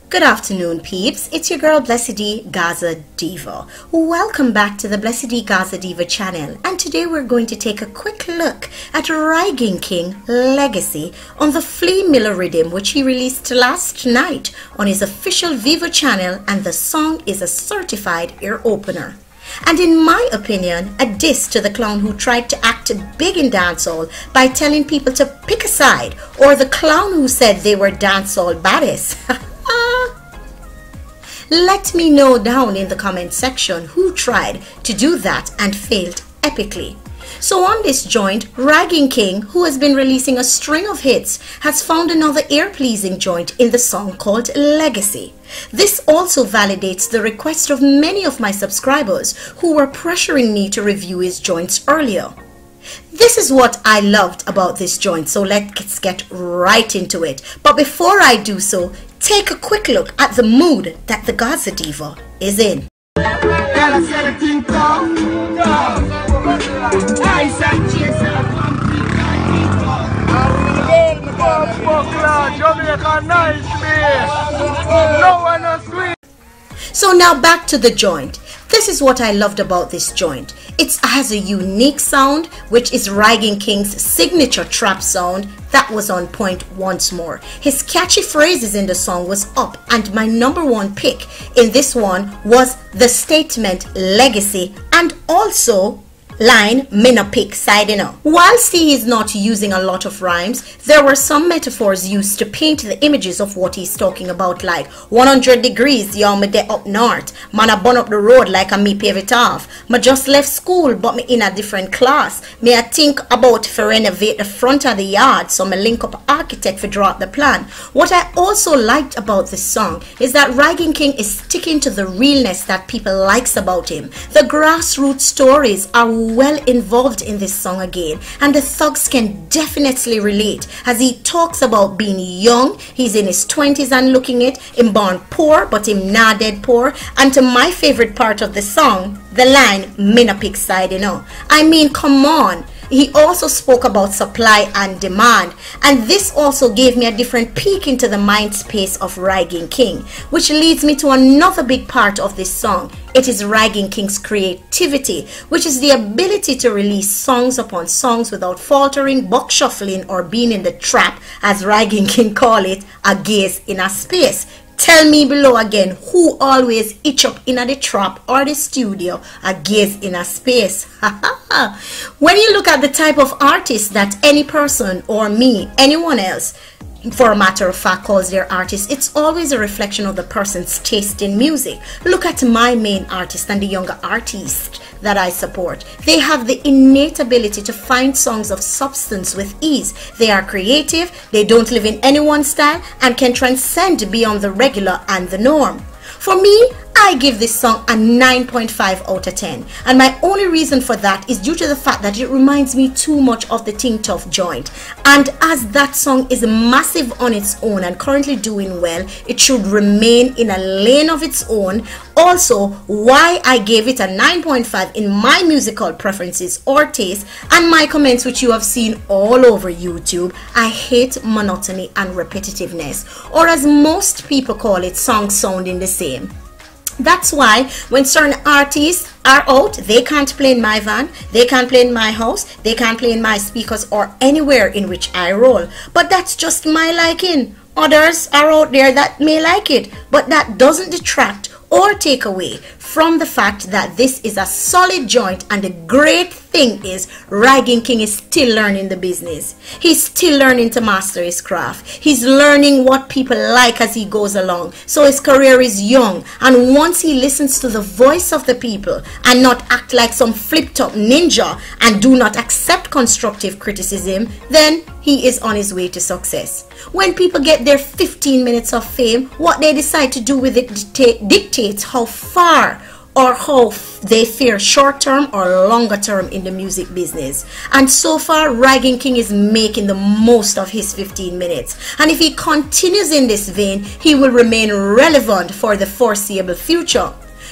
Good afternoon, peeps. It's your girl Blessed D Gaza Diva. Welcome back to the Blessed D Gaza Diva channel, and today we're going to take a quick look at RyginKing Legacy on the Flea Miller rhythm, which he released last night on his official VEVO channel, and the song is a certified ear opener. And in my opinion, a diss to the clown who tried to act big in dancehall by telling people to pick a side, or the clown who said they were dancehall baddest. Let me know down in the comment section who tried to do that and failed epically. So on this joint, RyginKing, who has been releasing a string of hits, has found another ear-pleasing joint in the song called Legacy. This also validates the request of many of my subscribers who were pressuring me to review his joints earlier. This is what I loved about this joint, so let's get right into it. But before I do so, take a quick look at the mood that the Gaza Diva is in. So now back to the joint. This is what I loved about this joint. It has a unique sound, which is RyginKing's signature trap sound that was on point once more. His catchy phrases in the song was up, and my #1 pick in this one was the statement legacy and also line "me no pick side enough." Whilst he is not using a lot of rhymes, there were some metaphors used to paint the images of what he's talking about, like 100 degrees, y'all, me dey up north, man I burn up the road like a me pave it off, me just left school but me in a different class, me I think about to renovate the front of the yard, so me link up architect for draw up the plan. What I also liked about this song is that RyginKing is sticking to the realness that people likes about him. The grassroots stories are well involved in this song again, and the thugs can definitely relate as he talks about being young, he's in his 20s and looking it, him born poor but him not dead poor, and to my favorite part of the song, the line "me no pick side, you know." I mean, come on. He also spoke about supply and demand, and this also gave me a different peek into the mind space of RyginKing, which leads me to another big part of this song. It is RyginKing's creativity, which is the ability to release songs upon songs without faltering, buck shuffling, or being in the trap, as RyginKing call it, a gaze in a space. Tell me below again, who always itch up in the trap or the studio, a gaze in a space. When you look at the type of artist that any person or me, anyone else, for a matter of fact, calls their artist, it's always a reflection of the person's taste in music. Look at my main artist and the younger artist that I support. They have the innate ability to find songs of substance with ease. They are creative, they don't live in anyone's style, and can transcend beyond the regular and the norm. For me, I give this song a 9.5 out of 10, and my only reason for that is due to the fact that it reminds me too much of the Ting Tough joint, and as that song is massive on its own and currently doing well, it should remain in a lane of its own. Also, why I gave it a 9.5 in my musical preferences or taste and my comments, which you have seen all over YouTube. I hate monotony and repetitiveness, or as most people call it, songs sounding the same. That's why when certain artists are out, they can't play in my van, they can't play in my house, they can't play in my speakers or anywhere in which I roll. But that's just my liking. Others are out there that may like it, but that doesn't detract or take away from the fact that this is a solid joint, and the great thing is RyginKing is still learning the business. He's still learning to master his craft. He's learning what people like as he goes along. So his career is young, and once he listens to the voice of the people and not act like some flip-top ninja and do not accept constructive criticism, then he is on his way to success. When people get their 15 minutes of fame, what they decide to do with it dictates how far or how they fare short-term or longer-term in the music business. And so far, RyginKing is making the most of his 15 minutes. And if he continues in this vein, he will remain relevant for the foreseeable future.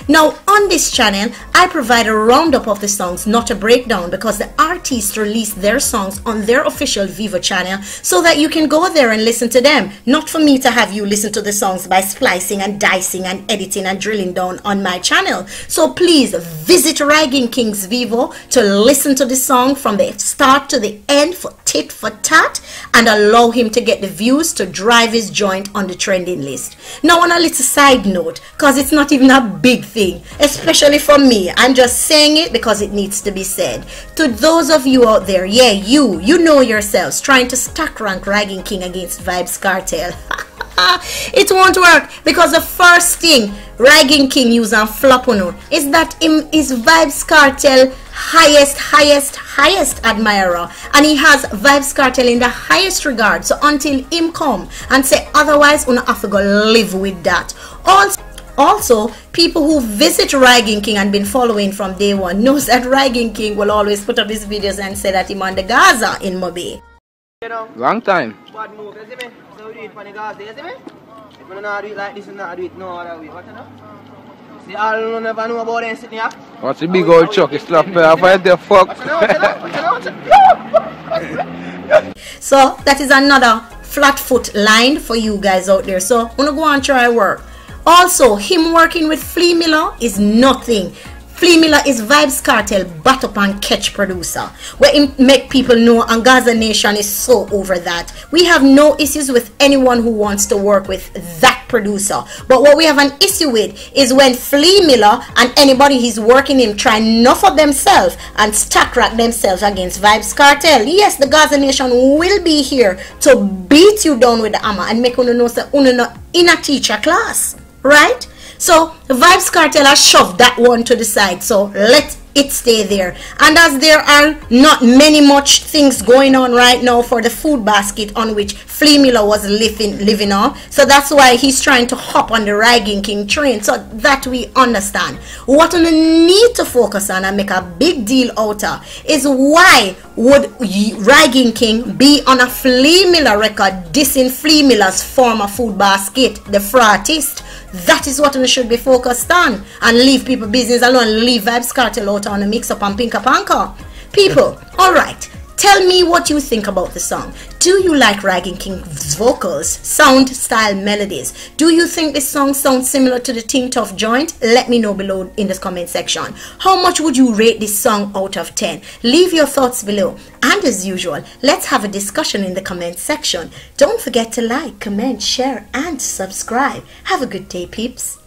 Now on this channel, I provide a roundup of the songs, not a breakdown, because the artists release their songs on their official VEVO channel so that you can go there and listen to them, not for me to have you listen to the songs by splicing and dicing and editing and drilling down on my channel. So please visit RyginKing VEVO to listen to the song from the start to the end for tit for tat, and allow him to get the views to drive his joint on the trending list. Now on a little side note, because it's not even a big thing, especially for me, I'm just saying it because it needs to be said. To those of you out there, yeah, you know yourselves, trying to stack rank RyginKing against Vybz Kartel. It won't work, because the first thing RyginKing use and flop on is that him is Vybz Kartel highest admirer, and he has Vybz Kartel in the highest regard. So until him come and say otherwise, una have to go live with that. Also, people who visit RyginKing and been following from day one knows that RyginKing will always put up his videos and say that him on the Gaza in Mobi. You know, long time. bad move, you see me? So we do it for the Gaza, you see me? If we don't do it like this, we don't do it no other way. What you know? See, all you never know about them sitting here. What's the big old chuck? It's slap off the fuck. So that is another flat foot line for you guys out there. So I'm gonna go and try work. Also, him working with Flea Miller is nothing. Flea Miller is Vybz Kartel bat up and catch producer, where him make people know, and Gaza Nation is so over that. We have no issues with anyone who wants to work with that producer, but what we have an issue with is when Flea Miller and anybody he's working him try enough of themselves and stack rack themselves against Vybz Kartel. Yes, the Gaza Nation will be here to beat you down with the hammer and make you know that you're not in a teacher class, right? So Vybz Kartel has shoved that one to the side, so let it stay there. And as there are not much things going on right now for the food basket on which Flea Miller was living on, so that's why he's trying to hop on the RyginKing train, so that we understand. What we need to focus on and make a big deal out of is why would RyginKing be on a Flea Miller record dissing Flea Miller's former food basket, the fraudist? That is what we should be focused on, and leave people business alone, leave Vybz Kartel out on the mix up and pinka panka. People, alright, tell me what you think about the song. Do you like RyginKing's vocals, sound, style, melodies? Do you think this song sounds similar to the Ting Tough joint? Let me know below in the comment section. How much would you rate this song out of 10? Leave your thoughts below. And as usual, let's have a discussion in the comment section. Don't forget to like, comment, share, and subscribe. Have a good day, peeps.